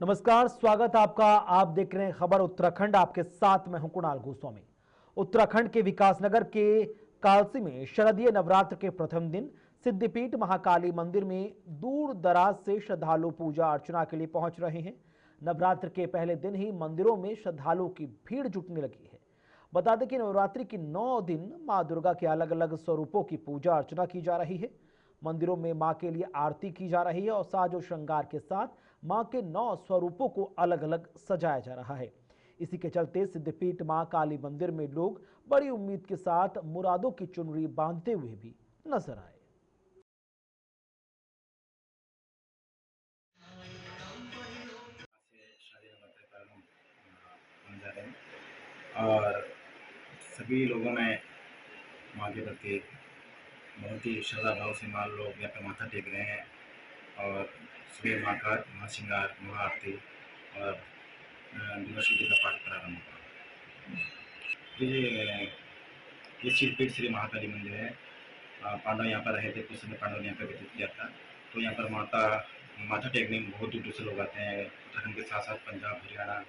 नमस्कार, स्वागत आपका। आप देख रहे हैं खबर उत्तराखंड। आपके साथ मैं हूं कुणाल गोस्वामी। उत्तराखंड के विकासनगर के कालसी में शारदीय नवरात्र के प्रथम दिन सिद्धिपीठ महाकाली मंदिर में दूर दराज से श्रद्धालु पूजा अर्चना के लिए पहुंच रहे हैं। नवरात्र के पहले दिन ही मंदिरों में श्रद्धालुओं की भीड़ जुटने लगी है। बता दें कि नवरात्रि की 9 दिन मां दुर्गा के अलग अलग स्वरूपों की पूजा अर्चना की जा रही है। मंदिरों में मां के लिए आरती की जा रही है और साजो श्रृंगार के साथ मां के 9 स्वरूपों को अलग अलग सजाया जा रहा है। इसी के चलते सिद्धपीठ मां काली मंदिर में लोग बड़ी उम्मीद के साथ मुरादों की चुनरी बांधते हुए भी नजर आए। जा रहे हैं और सभी लोगों में माँ के प्रति बहुत ही श्रद्धा भाव से माँ लोग यहाँ पे माथा टेक रहे हैं और सभी माँ का महाश्रृंगार महाआरती और दुर्गा शुद्धि का पाठ प्रारंभ हुआ। ये सिद्धपीठ श्री महाकाली मंदिर है। पांडव यहाँ पर रहे थे, कुछ समय पांडव ने यहाँ पर व्यतीत किया था। तो यहाँ पर माथा टेकने में बहुत दूर दूर से लोग आते हैं। उत्तराखंड के साथ साथ पंजाब, हरियाणा,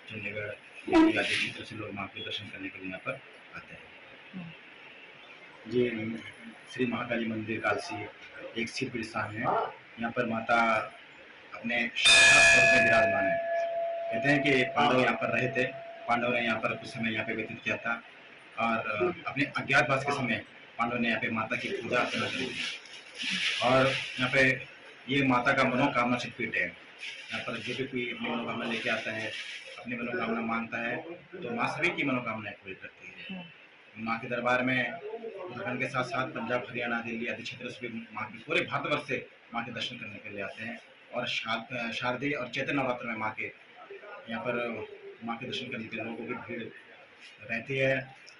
चंडीगढ़ आदि क्षेत्र से लोग माँ के दर्शन करने के लिए यहाँ पर आते हैं। ये श्री महाकाली मंदिर कालसी एक सिद्धपीठ स्थान है। यहाँ पर माता अपने स्वरूप में विराजमान है। कहते हैं कि पांडव यहाँ पर रहे थे, पांडव ने यहाँ पर कुछ समय यहाँ पे व्यतीत किया था और अपने अज्ञातवास के समय पांडव ने यहाँ पे माता की पूजा अर्चना की और यहाँ पे ये माता का मनोकामना सिद्धपीठ है। यहाँ पर जो भी कोई अपनी मनोकामना लेके आता है, अपनी मनोकामना मांगता है, तो माँ सभी की मनोकामनाएं पूरी करती है। माँ के दरबार में उत्तराखंड के साथ साथ पंजाब, हरियाणा, दिल्ली आदि क्षेत्र से भी माँ के पूरे भारतवर्ष से माँ के दर्शन करने के लिए आते हैं और शारदीय और चैत्र नवरात्र में माँ के यहाँ पर माँ के दर्शन करने के लोगों की भीड़ रहती है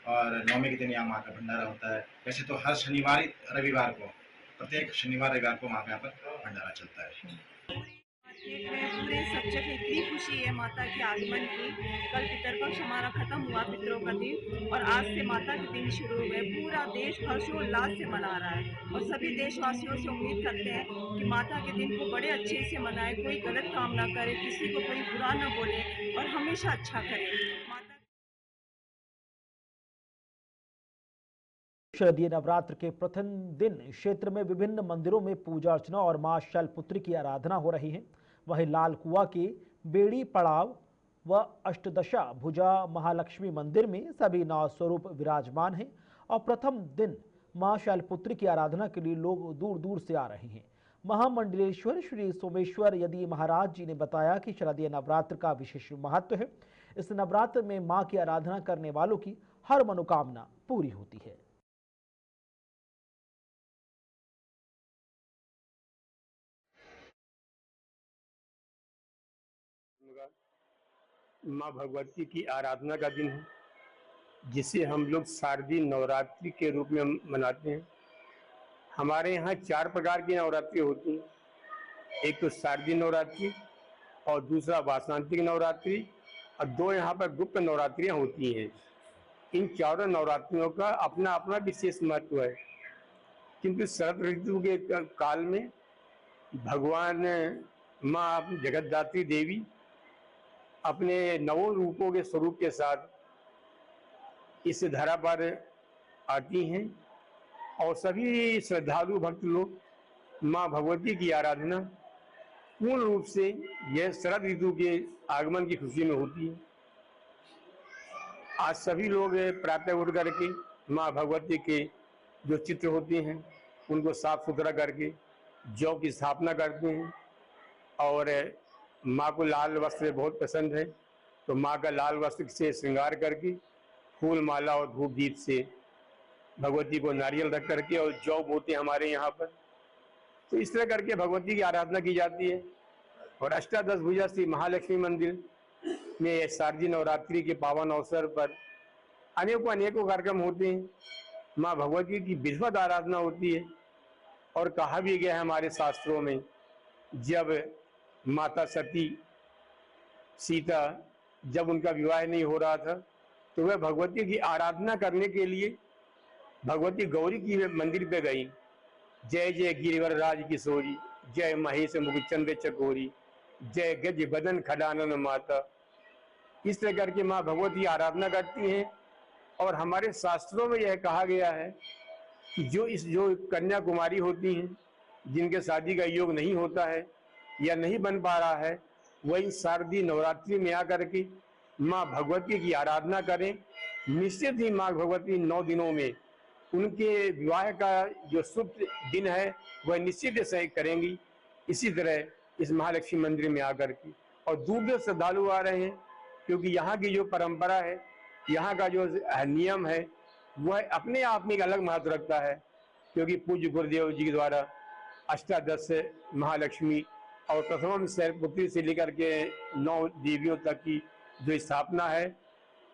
और नवमी के दिन यहाँ माँ का भंडारा होता है। वैसे तो हर शनिवार रविवार को, प्रत्येक शनिवार रविवार को माँ का यहाँ पर भंडारा चलता है। पूरे सब जगह इतनी खुशी है माता के आगमन की। कल पितरपक्ष हमारा खत्म हुआ, पितरों का दिन, और आज से माता के दिन शुरू हुए। पूरा देश हर्षोल्लास से मना रहा है और सभी देशवासियों से उम्मीद करते हैं कि माता के दिन को बड़े अच्छे से मनाए, कोई गलत काम ना करे, किसी को कोई बुरा ना बोले और हमेशा अच्छा करे। माता शारदीय नवरात्र के प्रथम दिन क्षेत्र में विभिन्न मंदिरों में पूजा अर्चना और मां शैलपुत्री की आराधना हो रही है। वहीं लाल कुआ के बेड़ी पड़ाव व अष्टदशा भुजा महालक्ष्मी मंदिर में सभी 9 स्वरूप विराजमान हैं और प्रथम दिन मां शैलपुत्री की आराधना के लिए लोग दूर दूर से आ रहे हैं। महामंडलेश्वर श्री सोमेश्वर यदि महाराज जी ने बताया कि शारदीय नवरात्र का विशेष महत्व है। इस नवरात्र में मां की आराधना करने वालों की हर मनोकामना पूरी होती है। माँ भगवती की आराधना का दिन है, जिसे हम लोग शारदीय नवरात्रि के रूप में मनाते हैं। हमारे यहाँ 4 प्रकार की नवरात्रि होती हैं। एक तो शारदीय नवरात्रि और दूसरा वासंतिक नवरात्रि और 2 यहाँ पर गुप्त नवरात्रियाँ होती हैं। इन चारों नवरात्रियों का अपना अपना विशेष महत्व है, किंतु शरद ऋतु के काल में भगवान माँ जगतदात्री देवी अपने 9 रूपों के स्वरूप के साथ इस धरा पर आती हैं और सभी श्रद्धालु भक्त लोग माँ भगवती की आराधना पूर्ण रूप से यह शरद ऋतु के आगमन की खुशी में होती है। आज सभी लोग प्रातः उठ करके माँ भगवती के जो चित्र होते हैं उनको साफ सुथरा करके जौ की स्थापना करते हैं और माँ को लाल वस्त्र बहुत पसंद है, तो माँ का लाल वस्त्र से श्रृंगार करके फूल माला और धूप दीप से भगवती को नारियल रख करके और जौ बोते हमारे यहाँ पर, तो इस तरह करके भगवती की आराधना की जाती है। और अष्टादश भुजा श्री महालक्ष्मी मंदिर में शारदीय नवरात्रि के पावन अवसर पर अनेकों कार्यक्रम होते हैं। माँ भगवती की विधिवत आराधना होती है और कहा भी गया है हमारे शास्त्रों में, जब माता सती सीता जब उनका विवाह नहीं हो रहा था तो वह भगवती की आराधना करने के लिए भगवती गौरी की मंदिर पे गई। जय जय गिरिवर राज किशोरी, जय महेश मुकुचंद चकोरी, जय गज बदन खडानन माता। इस तरह करके माँ भगवती आराधना करती हैं। और हमारे शास्त्रों में यह कहा गया है कि जो कन्या कुमारी होती हैं, जिनके शादी का योग नहीं होता है या नहीं बन पा रहा है, वही शारदीय नवरात्रि में आकर के माँ भगवती की आराधना करें। निश्चित ही माँ भगवती 9 दिनों में उनके विवाह का जो शुभ दिन है वह निश्चित से करेंगी। इसी तरह इस महालक्ष्मी मंदिर में आकर के और दूर दूर श्रद्धालु आ रहे हैं, क्योंकि यहाँ की जो परंपरा है, यहाँ का जो नियम है, वह अपने आप में एक अलग महत्व रखता है। क्योंकि पूज्य गुरुदेव जी के द्वारा अष्टादश महालक्ष्मी और प्रथम शैलपुत्री से लेकर के 9 देवियों तक की जो स्थापना है,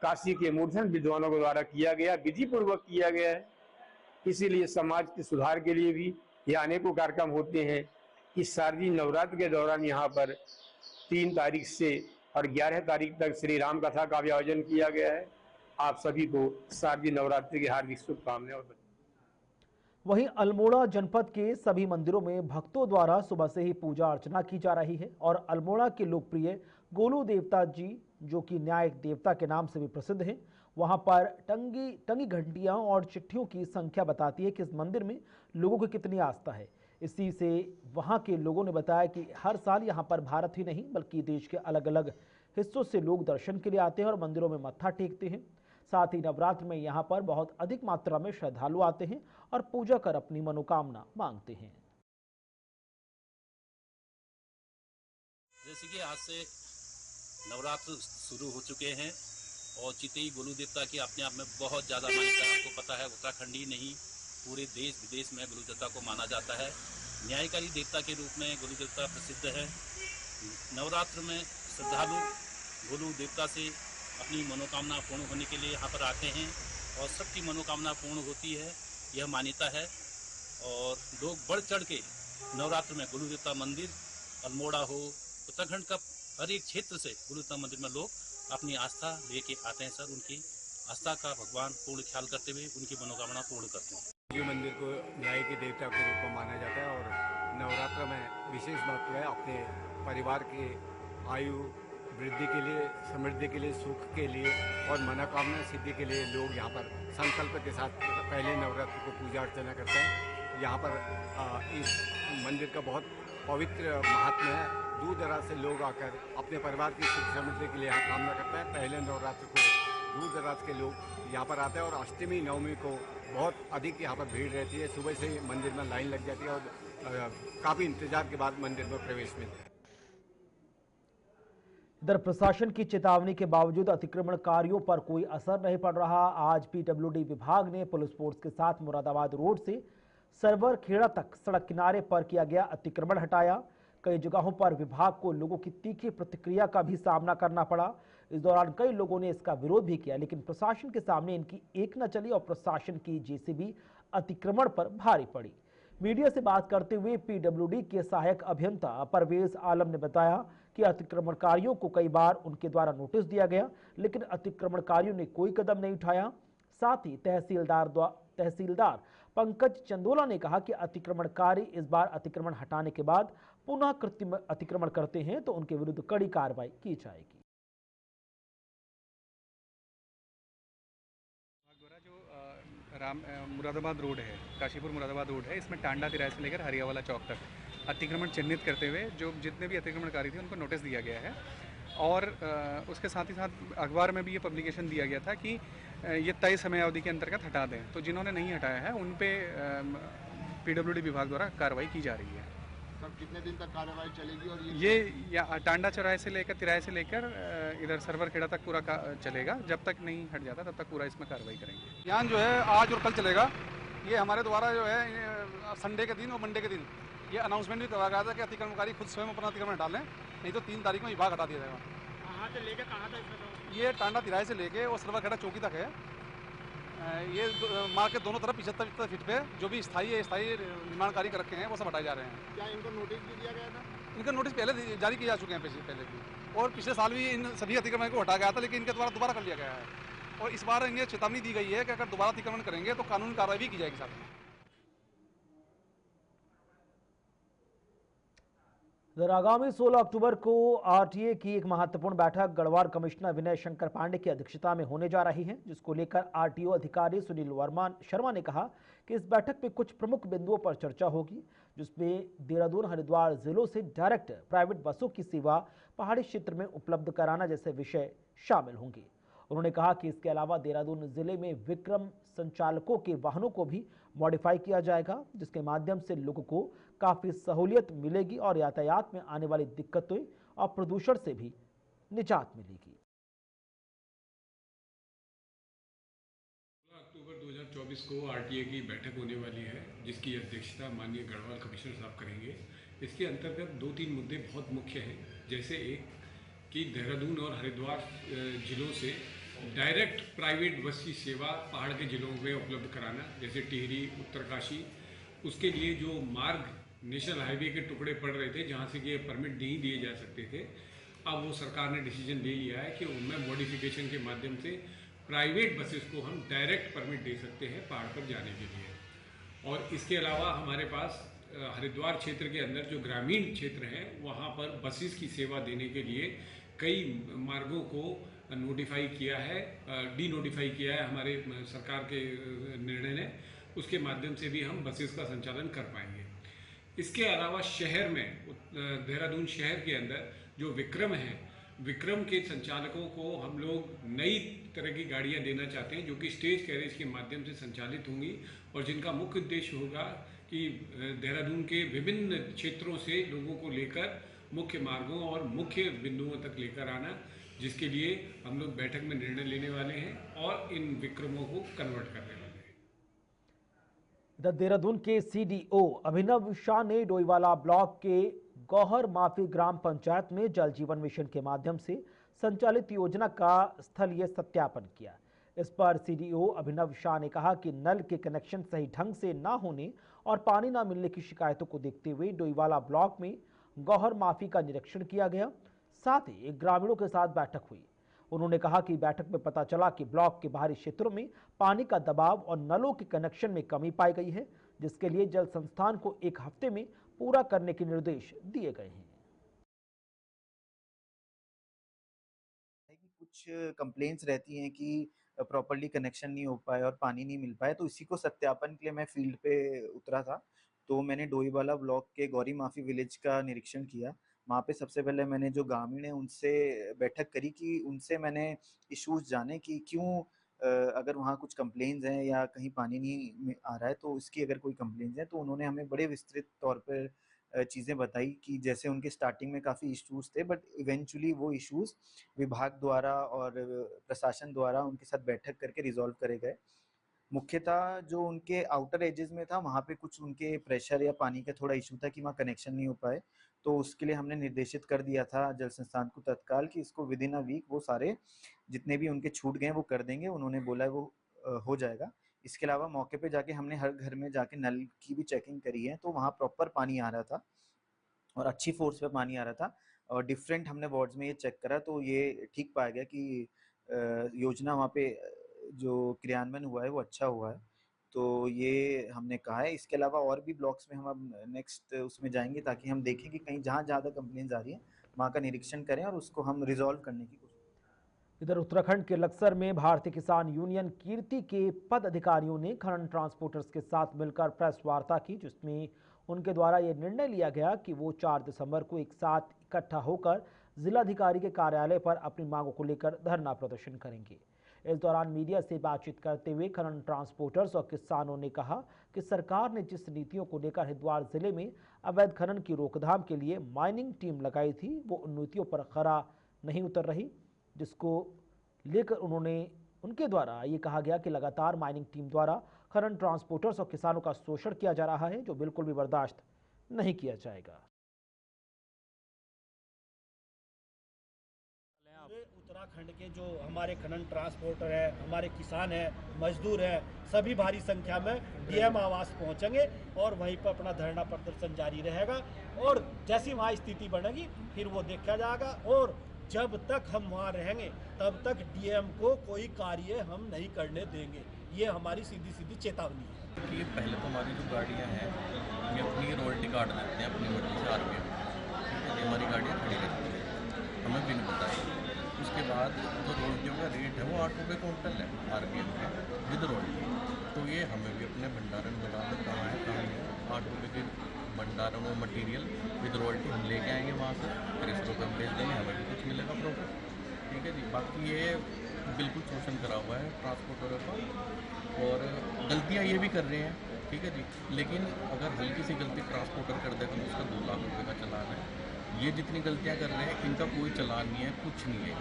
काशी के मूर्धन विद्वानों के द्वारा किया गया, विधि पूर्वक किया गया है। इसीलिए समाज के सुधार के लिए भी ये अनेकों कार्यक्रम होते हैं। इस शारदीय नवरात्र के दौरान यहाँ पर 3 तारीख से और 11 तारीख तक श्री राम कथा का भी आयोजन किया गया है। आप सभी को शारदीय नवरात्रि की हार्दिक शुभकामनाएं। वहीं अल्मोड़ा जनपद के सभी मंदिरों में भक्तों द्वारा सुबह से ही पूजा अर्चना की जा रही है और अल्मोड़ा के लोकप्रिय गोलू देवता जी, जो कि न्यायिक देवता के नाम से भी प्रसिद्ध हैं, वहां पर टंगी घंटियां और चिट्ठियों की संख्या बताती है कि इस मंदिर में लोगों की कितनी आस्था है। इसी से वहां के लोगों ने बताया कि हर साल यहां पर भारत ही नहीं बल्कि देश के अलग अलग हिस्सों से लोग दर्शन के लिए आते हैं और मंदिरों में मत्था टेकते हैं। साथ ही नवरात्र में यहाँ पर बहुत अधिक मात्रा में श्रद्धालु आते हैं और पूजा कर अपनी मनोकामना मांगते हैं। जैसे कि आज से नवरात्र शुरू हो चुके हैं और चितई गोलू देवता की अपने आप में बहुत ज़्यादा मान्यता है। आपको पता है उत्तराखंड ही नहीं पूरे देश विदेश में गोलू देवता को माना जाता है। न्यायकारी देवता के रूप में गोलू देवता प्रसिद्ध है। नवरात्र में श्रद्धालु गोलू देवता से अपनी मनोकामना पूर्ण होने के लिए यहाँ पर आते हैं और सबकी मनोकामना पूर्ण होती है, यह मान्यता है। और लोग बढ़ चढ़ के नवरात्र में गोलू देवता मंदिर अल्मोड़ा हो, उत्तराखंड का हर एक क्षेत्र से गोलू देवता मंदिर में लोग अपनी आस्था लेके आते हैं। सर उनकी आस्था का भगवान पूर्ण ख्याल करते हुए उनकी मनोकामना पूर्ण करते हैं। ये मंदिर को न्याय के देवता के रूप में माना जाता है और नवरात्र में विशेष महत्व है। अपने परिवार के आयु वृद्धि के लिए, समृद्धि के लिए, सुख के लिए और मनोकामना सिद्धि के लिए लोग यहाँ पर संकल्प के साथ पहले नवरात्र को पूजा अर्चना करते हैं। यहाँ पर इस मंदिर का बहुत पवित्र महात्म्य है। दूर दराज से लोग आकर अपने परिवार की सुख समृद्धि के लिए यहाँ कामना करते हैं। पहले नवरात्र को दूर दराज के लोग यहाँ पर आते हैं और अष्टमी नवमी को बहुत अधिक यहाँ पर भीड़ रहती है। सुबह से मंदिर में लाइन लग जाती है और काफ़ी इंतजार के बाद मंदिर में प्रवेश मिलता है। इधर प्रशासन की चेतावनी के बावजूद अतिक्रमणकारियों पर कोई असर नहीं पड़ रहा। आज पीडब्ल्यूडी विभाग ने पुलिस फोर्स के साथ मुरादाबाद रोड से सरवर खेड़ा तक सड़क किनारे पर किया गया अतिक्रमण हटाया। कई जगहों पर विभाग को लोगों की तीखी प्रतिक्रिया का भी सामना करना पड़ा। इस दौरान कई लोगों ने इसका विरोध भी किया, लेकिन प्रशासन के सामने इनकी एक न चली और प्रशासन की जेसीबी अतिक्रमण पर भारी पड़ी। मीडिया से बात करते हुए पीडब्ल्यूडी के सहायक अभियंता परवेज आलम ने बताया कि अतिक्रमणकारियों को कई बार उनके द्वारा नोटिस दिया गया, लेकिन अतिक्रमणकारियों ने कोई कदम नहीं उठाया। साथ ही तहसीलदार पंकज चंदोला ने कहा कि अतिक्रमणकारी इस बार अतिक्रमण हटाने के बाद पुनः कृत्रिम अतिक्रमण करते हैं तो उनके विरुद्ध कड़ी कार्रवाई की जाएगी। मुरादाबाद रोड है, काशीपुर मुरादाबाद रोड है, इसमें टांडा तिराहे से लेकर हरियावाला चौक तक अतिक्रमण चिन्हित करते हुए जो जितने भी अतिक्रमणकारी थे उनको नोटिस दिया गया है। और उसके साथ ही साथ अखबार में भी ये पब्लिकेशन दिया गया था कि ये तय समय अवधि के अंतर्गत हटा दें। तो जिन्होंने नहीं हटाया है उन पे पीडब्ल्यूडी विभाग द्वारा कार्रवाई की जा रही है। सर कितने दिन तक कार्रवाई चलेगी? और ये टांडा चौराहे से लेकर तिराहे से लेकर इधर सरवर खेड़ा तक पूरा चलेगा। जब तक नहीं हट जाता तब तक पूरा इसमें कार्रवाई करेंगे। अभियान जो है आज और कल चलेगा। ये हमारे द्वारा जो है संडे के दिन और मंडे के दिन ये अनाउंसमेंट भी करवाया गया था कि अतिक्रमणकारी खुद स्वयं अपना अतिक्रमण हटा लें, नहीं तो 3 तारीख में विभाग हटा दिया जाएगा। कहाँ से लेकर कहाँ तक? ये टांडा तिराहे से लेके और सरवर खेड़ा चौकी तक है। ये मार्ग के दोनों तरफ 75 फीट पे जो भी स्थायी निर्माण कार्य कर रखे हैं वो सब हटाए जा रहे हैं। क्या इनको नोटिस भी दिया गया था? इनका नोटिस पहले जारी किए जा चुके हैं पहले भी, और पिछले साल भी इन सभी अतिक्रमण को हटाया गया था, लेकिन इनके द्वारा दोबारा कर लिया गया है। और इस बार इन्हें चेतावनी दी गई है कि अगर दोबारा अतिक्रमण करेंगे तो कानूनी कार्रवाई भी की जाएगी साथ में। इधर आगामी 16 अक्टूबर को आरटीए की एक महत्वपूर्ण बैठक गढ़वाल कमिश्नर विनय शंकर पांडे की अध्यक्षता में होने जा रही है, जिसको लेकर आरटीओ अधिकारी सुनील शर्मा ने कहा कि इस बैठक में कुछ प्रमुख बिंदुओं पर चर्चा होगी, जिसमें देहरादून हरिद्वार जिलों से डायरेक्ट प्राइवेट बसों की सेवा पहाड़ी क्षेत्र में उपलब्ध कराना जैसे विषय शामिल होंगे। उन्होंने कहा कि इसके अलावा देहरादून जिले में विक्रम संचालकों के वाहनों को भी मॉडिफाई किया जाएगा, जिसके माध्यम से लोगों को काफी सहूलियत मिलेगी और यातायात में आने वाली दिक्कतों और प्रदूषण से भी निजात मिलेगी। अक्टूबर 2024 को आरटीए की बैठक होने वाली है, जिसकी अध्यक्षता माननीय गढ़वाल कमिश्नर साहब करेंगे। इसके अंतर्गत 2-3 मुद्दे बहुत मुख्य हैं, जैसे एक कि देहरादून और हरिद्वार जिलों से डायरेक्ट प्राइवेट बस की सेवा पहाड़ के जिलों में उपलब्ध कराना, जैसे टिहरी, उत्तरकाशी। उसके लिए जो मार्ग नेशनल हाईवे के टुकड़े पड़ रहे थे जहाँ से ये परमिट नहीं दिए जा सकते थे, अब वो सरकार ने डिसीजन ले लिया है कि उनमें मॉडिफिकेशन के माध्यम से प्राइवेट बसेस को हम डायरेक्ट परमिट दे सकते हैं पहाड़ पर जाने के लिए। और इसके अलावा हमारे पास हरिद्वार क्षेत्र के अंदर जो ग्रामीण क्षेत्र हैं वहाँ पर बसेस की सेवा देने के लिए कई मार्गों को नोटिफाई किया है, डी नोटिफाई किया है हमारे सरकार के निर्णय ने। उसके माध्यम से भी हम बसेस का संचालन कर पाएंगे। इसके अलावा शहर में देहरादून शहर के अंदर जो विक्रम है, विक्रम के संचालकों को हम लोग नई तरह की गाड़ियां देना चाहते हैं, जो कि स्टेज कैरेज के माध्यम से संचालित होंगी और जिनका मुख्य उद्देश्य होगा कि देहरादून के विभिन्न क्षेत्रों से लोगों को लेकर मुख्य मार्गों और मुख्य बिंदुओं तक लेकर आना, जिसके लिए हम लोग बैठक में निर्णय लेने वाले हैं और इन विक्रमों को कन्वर्ट करने वाले हैं। इधर देहरादून के सीडीओ अभिनव शाह ने डोईवाला ब्लॉक के गौहर माफी ग्राम पंचायत में जल जीवन मिशन के माध्यम से संचालित योजना का स्थलीय सत्यापन किया। इस पर सीडीओ अभिनव शाह ने कहा कि नल के कनेक्शन सही ढंग से न होने और पानी न मिलने की शिकायतों को देखते हुए डोईवाला ब्लॉक में गौहर माफी का निरीक्षण किया गया। साथ ही ग्रामीणों के साथ बैठक हुई। उन्होंने कहा कि बैठक में पता चला कि ब्लॉक के बाहरी क्षेत्रों में पानी का दबाव और नलों के कनेक्शन में कमी पाई गई है, जिसके लिए जल संस्थान को 1 हफ्ते में पूरा करने के निर्देश दिए गए हैं। कुछ कंप्लेंट्स रहती हैं कि प्रॉपर्ली कनेक्शन नहीं हो पाए और पानी नहीं मिल पाए, तो इसी को सत्यापन के लिए मैं फील्ड पे उतरा था। तो मैंने डोईवाला ब्लॉक के गौरी माफी विलेज का निरीक्षण किया। वहाँ पे सबसे पहले मैंने जो ग्रामीण है उनसे बैठक करी कि उनसे मैंने इश्यूज जाने कि क्यों अगर वहाँ कुछ कंप्लेंट्स हैं या कहीं पानी नहीं आ रहा है तो इसकी अगर कोई कंप्लेंट्स हैं, तो उन्होंने हमें बड़े विस्तृत तौर पर चीज़ें बताई कि जैसे उनके स्टार्टिंग में काफ़ी इश्यूज थे, बट इवेंचुअली वो इश्यूज विभाग द्वारा और प्रशासन द्वारा उनके साथ बैठक करके रिजॉल्व करे गए। मुख्यतः जो उनके आउटर एजेस में था वहाँ पे कुछ उनके प्रेशर या पानी का थोड़ा इशू था कि वहाँ कनेक्शन नहीं हो पाए, तो उसके लिए हमने निर्देशित कर दिया था जल संस्थान को तत्काल कि इसको विद इन अ वीक वो सारे जितने भी उनके छूट गए वो कर देंगे। उन्होंने बोला है वो हो जाएगा। इसके अलावा मौके पे जाके हमने हर घर में जाके नल की भी चेकिंग करी है, तो वहाँ प्रॉपर पानी आ रहा था और अच्छी फोर्स पे पानी आ रहा था। और डिफरेंट हमने वार्ड्स में ये चेक करा तो ये ठीक पाया गया कि योजना वहाँ पे जो क्रियान्वयन हुआ है वो अच्छा हुआ है, तो ये हमने कहा है। इसके अलावा और भी ब्लॉक्स में हम अब नेक्स्ट उसमें जाएंगे ताकि हम देखें कि कहीं जहाँ ज़्यादा कंप्लेंट्स आ रही हैं वहाँ का निरीक्षण करें और उसको हम रिजॉल्व करने की कोशिश। इधर उत्तराखंड के लक्सर में भारतीय किसान यूनियन कीर्ति के पद अधिकारियों ने खनन ट्रांसपोर्टर्स के साथ मिलकर प्रेस वार्ता की, जिसमें उनके द्वारा ये निर्णय लिया गया कि वो 4 दिसंबर को एक साथ इकट्ठा होकर जिलाधिकारी के कार्यालय पर अपनी मांगों को लेकर धरना प्रदर्शन करेंगे। इस दौरान मीडिया से बातचीत करते हुए खनन ट्रांसपोर्टर्स और किसानों ने कहा कि सरकार ने जिस नीतियों को लेकर हरिद्वार जिले में अवैध खनन की रोकथाम के लिए माइनिंग टीम लगाई थी, वो उन नीतियों पर खरा नहीं उतर रही, जिसको लेकर उनके द्वारा ये कहा गया कि लगातार माइनिंग टीम द्वारा खनन ट्रांसपोर्टर्स और किसानों का शोषण किया जा रहा है, जो बिल्कुल भी बर्दाश्त नहीं किया जाएगा। उत्तराखंड के जो हमारे खनन ट्रांसपोर्टर है, हमारे किसान है, मजदूर है, सभी भारी संख्या में डीएम आवास पहुंचेंगे और वहीं पर अपना धरना प्रदर्शन जारी रहेगा। और जैसी वहाँ स्थिति बनेगी फिर वो देखा जाएगा, और जब तक हम वहाँ रहेंगे तब तक डीएम को कोई कार्य हम नहीं करने देंगे। ये हमारी सीधी चेतावनी है कि पहले तो हमारी जो गाड़ियाँ हैं ये अपनी रॉयल्टी काट देते हैं अपनी मर्जी से आरपीएफ, हमारी गाड़ियाँ खड़ी रहती हैं, हमें बिन बताए। उसके बाद जो रोल्टियों का रेट है वो 8 रुपये क्विंटल है RPM के विद रोल्टी। तो ये हमें भी अपने भंडारण बराबर कहाँ है 8 रुपये के भंडारण और मटीरियल विद रॉयल्टी हम लेके आएंगे वहाँ से, फिर इसको हम बेच देंगे, हमें भी कुछ मिलेगा प्रॉफिट। ठीक है जी। बाकी ये बिल्कुल शोषण करा हुआ है ट्रांसपोर्टरों का, और गलतियाँ ये भी कर रहे हैं, ठीक है जी। लेकिन अगर हल्की सी गलती ट्रांसपोर्टर कर दे तो उसका 2 लाख रुपये का चालान है। ये जितनी गलतियाँ कर रहे हैं इनका कोई चालान नहीं है, कुछ नहीं है।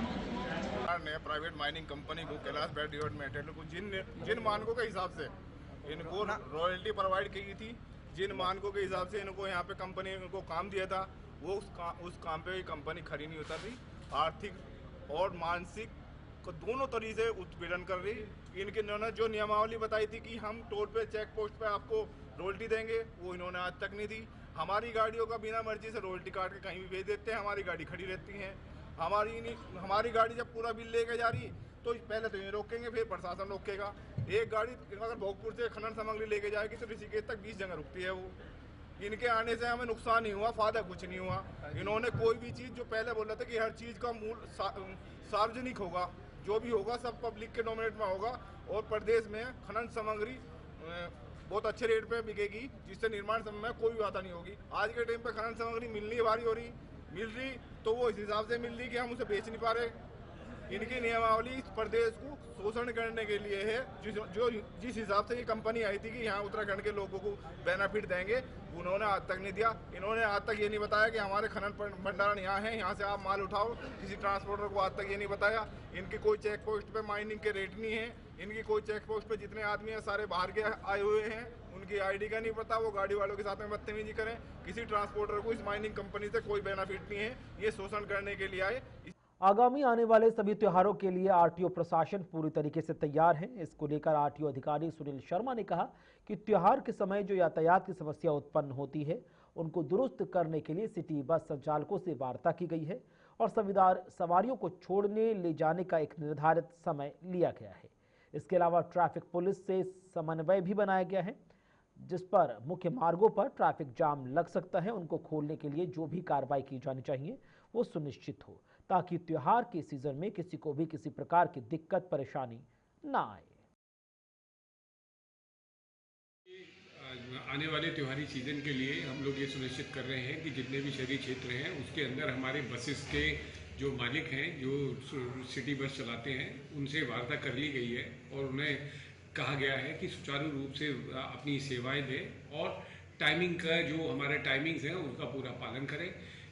ने प्राइवेट माइनिंग कंपनी को कैलाश बैट डिपार्टमेंट को जिन मानकों के हिसाब से इनको रॉयल्टी प्रोवाइड की थी, जिन मानकों के हिसाब से इनको यहाँ पे कंपनी को काम दिया था, वो उस काम पे कंपनी खरी नहीं उतर रही। आर्थिक और मानसिक को दोनों तरीके से उत्पीड़न कर रही। इन्होंने जो नियमावली बताई थी कि हम टोल पे चेक पोस्ट पे आपको रॉयल्टी देंगे, वो इन्होंने आज तक नहीं दी। हमारी गाड़ियों का बिना मर्जी से रॉयल्टी काट के कहीं भी भेज देते हैं, हमारी गाड़ी खड़ी रहती है। हमारी गाड़ी जब पूरा बिल लेके जा रही तो पहले तो ये रोकेंगे, फिर प्रशासन रोकेगा। एक गाड़ी अगर भोगपुर से खनन सामग्री लेके जाएगी तो ऋषिकेश तक 20 जगह रुकती है वो। इनके आने से हमें नुकसान नहीं हुआ, फायदा कुछ नहीं हुआ। इन्होंने कोई भी चीज़ जो पहले बोला था कि हर चीज़ का मूल सार्वजनिक होगा, जो भी होगा सब पब्लिक के डोमिनेट में होगा, और प्रदेश में खनन सामग्री बहुत अच्छे रेट पे बिकेगी, जिससे निर्माण समय में कोई बाधा नहीं होगी। आज के टाइम पे खनन सामग्री मिलनी भारी हो रही, मिल रही तो वो इस हिसाब से मिल रही कि हम उसे बेच नहीं पा रहे। इनकी नियमावली इस प्रदेश को शोषण करने के लिए है। जिस हिसाब से ये कंपनी आई थी कि यहाँ उत्तराखंड के लोगों को बेनिफिट देंगे, उन्होंने आज तक नहीं दिया। इन्होंने आज तक ये नहीं बताया कि हमारे खनन भंडारण यहाँ है, यहाँ से आप माल उठाओ। किसी ट्रांसपोर्टर को आज तक ये नहीं बताया। इनकी कोई चेक पोस्ट पे माइनिंग के रेट नहीं है। इनकी कोई चेक पोस्ट पे जितने आदमी हैं सारे बाहर के आए हुए हैं, उनकी ID का नहीं पता, वो गाड़ी वालों के साथ में बदतमीजी करें। किसी ट्रांसपोर्टर को इस माइनिंग कंपनी से कोई बेनिफिट नहीं है, ये शोषण करने के लिए आए। आगामी आने वाले सभी त्योहारों के लिए RTO प्रशासन पूरी तरीके से तैयार है। इसको लेकर RTO अधिकारी सुनील शर्मा ने कहा कि त्योहार के समय जो यातायात की समस्या उत्पन्न होती है उनको दुरुस्त करने के लिए सिटी बस संचालकों से वार्ता की गई है और सवारियों को छोड़ने ले जाने का एक निर्धारित समय लिया गया है। इसके अलावा ट्रैफिक पुलिस से समन्वय भी बनाया गया है, जिस पर मुख्य मार्गों पर ट्रैफिक जाम लग सकता है उनको खोलने के लिए जो भी कार्रवाई की जानी चाहिए वो सुनिश्चित हो, ताकि त्योहार के सीजन में किसी को भी किसी प्रकार की दिक्कत परेशानी ना आए। आने वाले त्योहारी सीजन के लिए हम लोग ये सुनिश्चित कर रहे हैं कि जितने भी शहरी क्षेत्र हैं उसके अंदर हमारे बसेस के जो मालिक हैं, जो सिटी बस चलाते हैं, उनसे वार्ता कर ली गई है और उन्हें कहा गया है कि सुचारू रूप से अपनी सेवाएं दें और टाइमिंग का जो हमारे टाइमिंग्स हैं उनका पूरा पालन करें।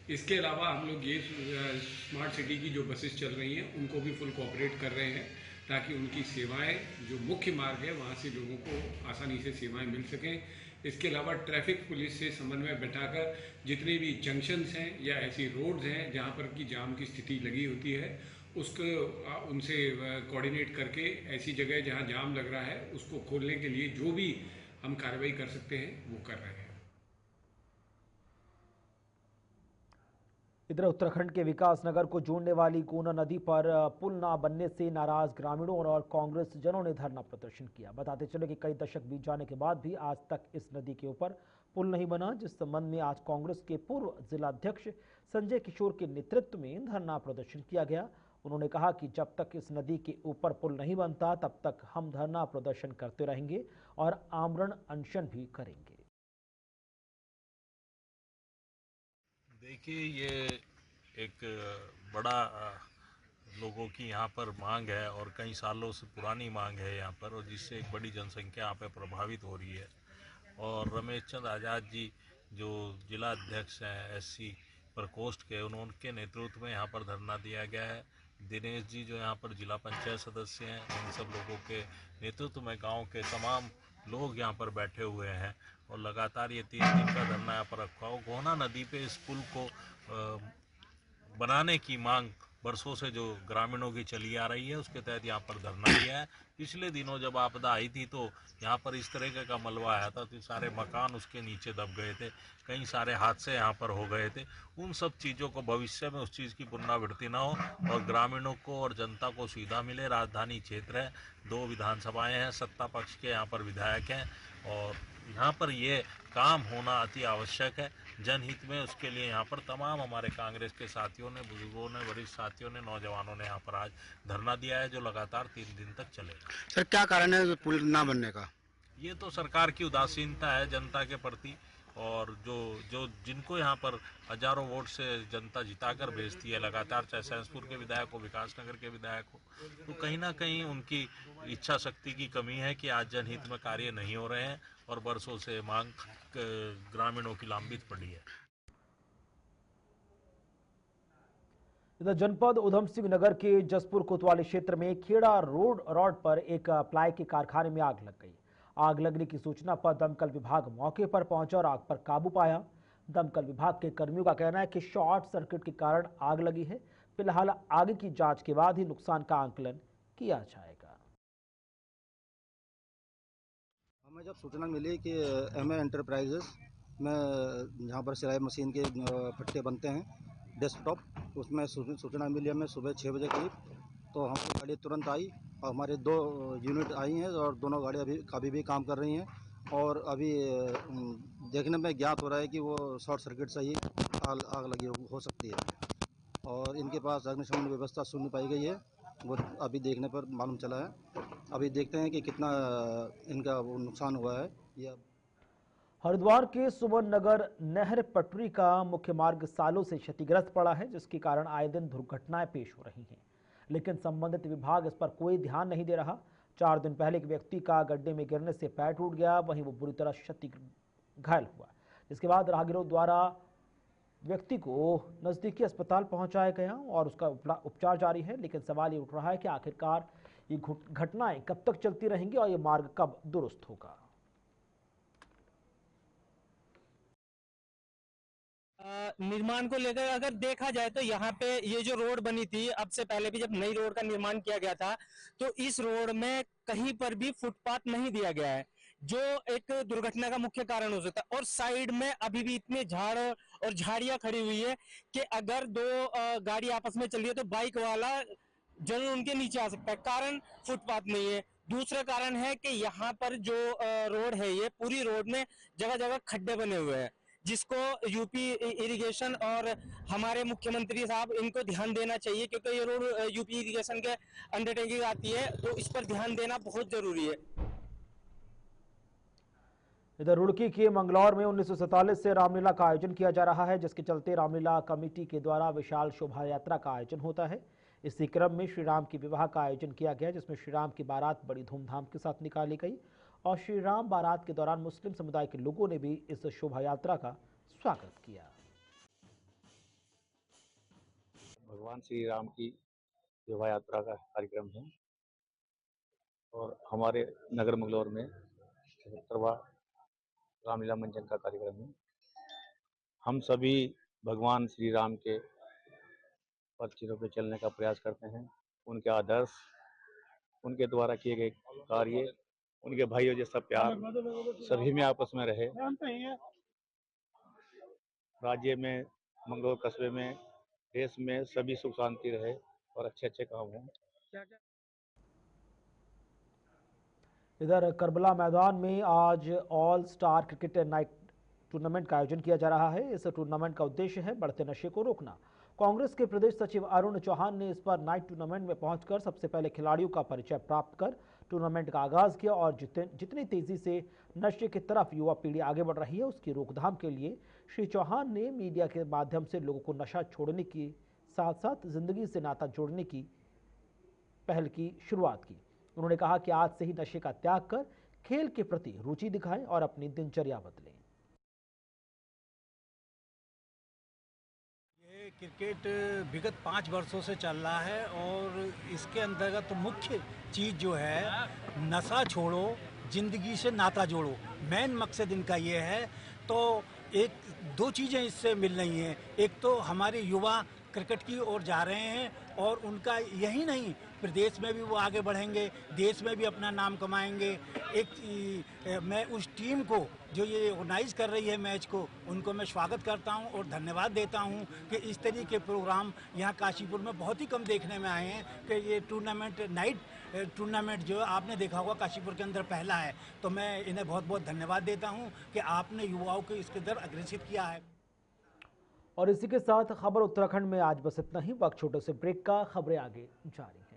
इसके अलावा हम लोग ये स्मार्ट सिटी की जो बसेस चल रही हैं उनको भी फुल कोऑपरेट कर रहे हैं, ताकि उनकी सेवाएं जो मुख्य मार्ग है वहाँ से लोगों को आसानी से सेवाएं मिल सकें। इसके अलावा ट्रैफिक पुलिस से समन्वय बैठाकर जितने भी जंक्शंस हैं या ऐसी रोड्स हैं जहाँ पर की जाम की स्थिति लगी होती है उसको उनसे कोऑर्डिनेट करके ऐसी जगह जहाँ जाम लग रहा है उसको खोलने के लिए जो भी हम कार्रवाई कर सकते हैं वो कर रहे हैं। इधर उत्तराखंड के विकास नगर को जोड़ने वाली कोना नदी पर पुल न बनने से नाराज ग्रामीणों और कांग्रेस जनों ने धरना प्रदर्शन किया। बताते चले कि कई दशक बीत जाने के बाद भी आज तक इस नदी के ऊपर पुल नहीं बना, जिस संबंध में आज कांग्रेस के पूर्व जिलाध्यक्ष संजय किशोर के नेतृत्व में धरना प्रदर्शन किया गया। उन्होंने कहा कि जब तक इस नदी के ऊपर पुल नहीं बनता तब तक हम धरना प्रदर्शन करते रहेंगे और आमरण अनशन भी करेंगे। देखिए, ये एक बड़ा लोगों की यहाँ पर मांग है और कई सालों से पुरानी मांग है यहाँ पर, और जिससे एक बड़ी जनसंख्या यहाँ पर प्रभावित हो रही है। और रमेश चंद आज़ाद जी जो जिला अध्यक्ष हैं SC प्रकोष्ठ के, उनके नेतृत्व में यहाँ पर धरना दिया गया है। दिनेश जी जो यहाँ पर जिला पंचायत सदस्य हैं, इन सब लोगों के नेतृत्व में गांव के तमाम लोग यहाँ पर बैठे हुए हैं और लगातार ये 3 दिन का धरना यहाँ पर रखा हो। गोहना नदी पे इस पुल को बनाने की मांग बरसों से जो ग्रामीणों की चली आ रही है, उसके तहत यहाँ पर धरना दिया है। पिछले दिनों जब आपदा आई थी तो यहाँ पर इस तरह का मलबा आया था, तो सारे मकान उसके नीचे दब गए थे, कई सारे हादसे यहाँ पर हो गए थे। उन सब चीज़ों को भविष्य में उस चीज़ की पुनरावृत्ति ना हो और ग्रामीणों को और जनता को सुविधा मिले। राजधानी क्षेत्र है, 2 विधानसभाएं हैं, सत्ता पक्ष के यहाँ पर विधायक हैं और यहाँ पर ये काम होना अति आवश्यक है। जनहित में, उसके लिए यहाँ पर तमाम हमारे कांग्रेस के साथियों ने, बुजुर्गों ने, वरिष्ठ साथियों ने, नौजवानों ने यहाँ पर आज धरना दिया है, जो लगातार 3 दिन तक चलेगा। सर क्या कारण है पुल ना बनने का? ये तो सरकार की उदासीनता है जनता के प्रति, और जो जिनको यहाँ पर हजारों वोट से जनता जिताकर भेजती है लगातार, चाहे सैंसपुर के विधायक हो, विकासनगर के विधायक हो, तो कहीं ना कहीं उनकी इच्छा शक्ति की कमी है कि आज जनहित में कार्य नहीं हो रहे हैं और बरसों से मांग ग्रामीणों की लंबित पड़ी है। इधर जनपद उधम सिंह नगर के जसपुर कोतवाली क्षेत्र में खेड़ा रोड पर एक प्लाई के कारखाने में आग लग गई। आग लगने की सूचना पर दमकल विभाग मौके पर पहुंचा और आग पर काबू पाया। दमकल विभाग के कर्मियों का कहना है कि शॉर्ट सर्किट के कारण आग लगी है। फिलहाल आगे की जांच के बाद ही नुकसान का आंकलन किया जाएगा। हमें जब सूचना मिली कि एमए एंटरप्राइजेस में जहाँ पर सिलाई मशीन के पट्टे बनते हैं डेस्कटॉप, उसमें सूचना मिली हमें सुबह 6 बजे करीब। तो हमारी गाड़ी तुरंत आई और हमारे 2 यूनिट आई हैं और दोनों गाड़ी अभी भी काम कर रही हैं। और अभी देखने में ज्ञात हो रहा है कि वो शॉर्ट सर्किट से ही आग लगी हो सकती है। और इनके पास अग्निशमन व्यवस्था शून्य पाई गई है, वो अभी देखने पर मालूम चला है। अभी देखते हैं कि कितना इनका नुकसान हुआ है। या हरिद्वार के सुमन नगर नहर पटरी का मुख्य मार्ग सालों से क्षतिग्रस्त पड़ा है, जिसके कारण आए दिन दुर्घटनाएं पेश हो रही हैं, लेकिन संबंधित विभाग इस पर कोई ध्यान नहीं दे रहा। 4 दिन पहले एक व्यक्ति का गड्ढे में गिरने से पैर टूट गया, वहीं वो बुरी तरह घायल हुआ, जिसके बाद राहगीरों द्वारा व्यक्ति को नजदीकी अस्पताल पहुंचाया गया और उसका उपचार जारी है। लेकिन सवाल ये उठ रहा है कि आखिरकार ये घटनाएं कब तक चलती रहेंगी और ये मार्ग कब दुरुस्त होगा। निर्माण को लेकर अगर देखा जाए तो यहाँ पे ये जो रोड बनी थी, अब से पहले भी जब नई रोड का निर्माण किया गया था, तो इस रोड में कहीं पर भी फुटपाथ नहीं दिया गया है, जो एक दुर्घटना का मुख्य कारण हो सकता है। और साइड में अभी भी इतने झाड़ और झाड़ियां खड़ी हुई है कि अगर 2 गाड़ी आपस में चल रही है तो बाइक वाला जरूर उनके नीचे आ सकता है। कारण फुटपाथ नहीं है। दूसरा कारण है कि यहाँ पर जो रोड है, ये पूरी रोड में जगह जगह खड्डे बने हुए हैं, जिसको यूपी इरिगेशन और हमारे मुख्यमंत्री साहब इनको ध्यान देना चाहिए, क्योंकि ये रोड यूपी इरिगेशन के अंडरटेकिंग आती है, तो इस पर ध्यान देना बहुत जरूरी है। इधर रुड़की के मंगलौर में 1947 से रामलीला का आयोजन किया जा रहा है, जिसके चलते रामलीला कमेटी के द्वारा विशाल शोभा यात्रा का आयोजन होता है। इसी क्रम में श्री राम के विवाह का आयोजन किया गया, जिसमें श्री राम की बारात बड़ी धूमधाम के साथ निकाली गई और श्री राम बारात के दौरान मुस्लिम समुदाय के लोगों ने भी इस शोभा यात्रा का स्वागत किया। भगवान श्री राम की शोभा यात्रा का कार्यक्रम है और हमारे नगर मंगलौर में 77वां रामलीला मंचन का कार्यक्रम है। हम सभी भगवान श्री राम के पथचिन्हों पे चलने का प्रयास करते हैं। उनके आदर्श, उनके द्वारा किए गए कार्य, उनके भाइयों जैसा प्यार सभी में आपस में रहे। राज्य में, मंगलौर कस्बे में, देश में सभी सुख शांति रहे और अच्छे अच्छे काम हों। इधर करबला मैदान में आज all star cricket night tournament का आयोजन किया जा रहा है। इस टूर्नामेंट का उद्देश्य है बढ़ते नशे को रोकना। कांग्रेस के प्रदेश सचिव अरुण चौहान ने इस पर नाइट टूर्नामेंट में पहुंचकर सबसे पहले खिलाड़ियों का परिचय प्राप्त कर टूर्नामेंट का आगाज किया और जितनी तेजी से नशे की तरफ युवा पीढ़ी आगे बढ़ रही है, उसकी रोकथाम के लिए श्री चौहान ने मीडिया के माध्यम से लोगों को नशा छोड़ने के साथ साथ जिंदगी से नाता जोड़ने की पहल की शुरुआत की। उन्होंने कहा कि आज से ही नशे का त्याग कर खेल के प्रति रुचि दिखाएं और अपनी दिनचर्या बदलें। ये क्रिकेट विगत 5 वर्षों से चल रहा है और इसके अंतर्गत मुख्य चीज़ जो है नशा छोड़ो, जिंदगी से नाता जोड़ो, मेन मकसद इनका ये है। तो 2 चीज़ें इससे मिल रही हैं। एक तो हमारे युवा क्रिकेट की ओर जा रहे हैं और उनका यही नहीं, प्रदेश में भी वो आगे बढ़ेंगे, देश में भी अपना नाम कमाएंगे। मैं उस टीम को जो ये ऑर्गेनाइज कर रही है मैच को, उनको मैं स्वागत करता हूं और धन्यवाद देता हूं कि इस तरीके के प्रोग्राम यहाँ काशीपुर में बहुत ही कम देखने में आए हैं कि ये टूर्नामेंट, नाइट टूर्नामेंट जो आपने देखा होगा काशीपुर के अंदर पहला है। तो मैं इन्हें बहुत बहुत धन्यवाद देता हूँ कि आपने युवाओं को इसके अंदर अग्रेसित किया है। और इसी के साथ खबर उत्तराखंड में आज बस इतना ही। वक्त छोटे से ब्रेक का, खबरें आगे जारी।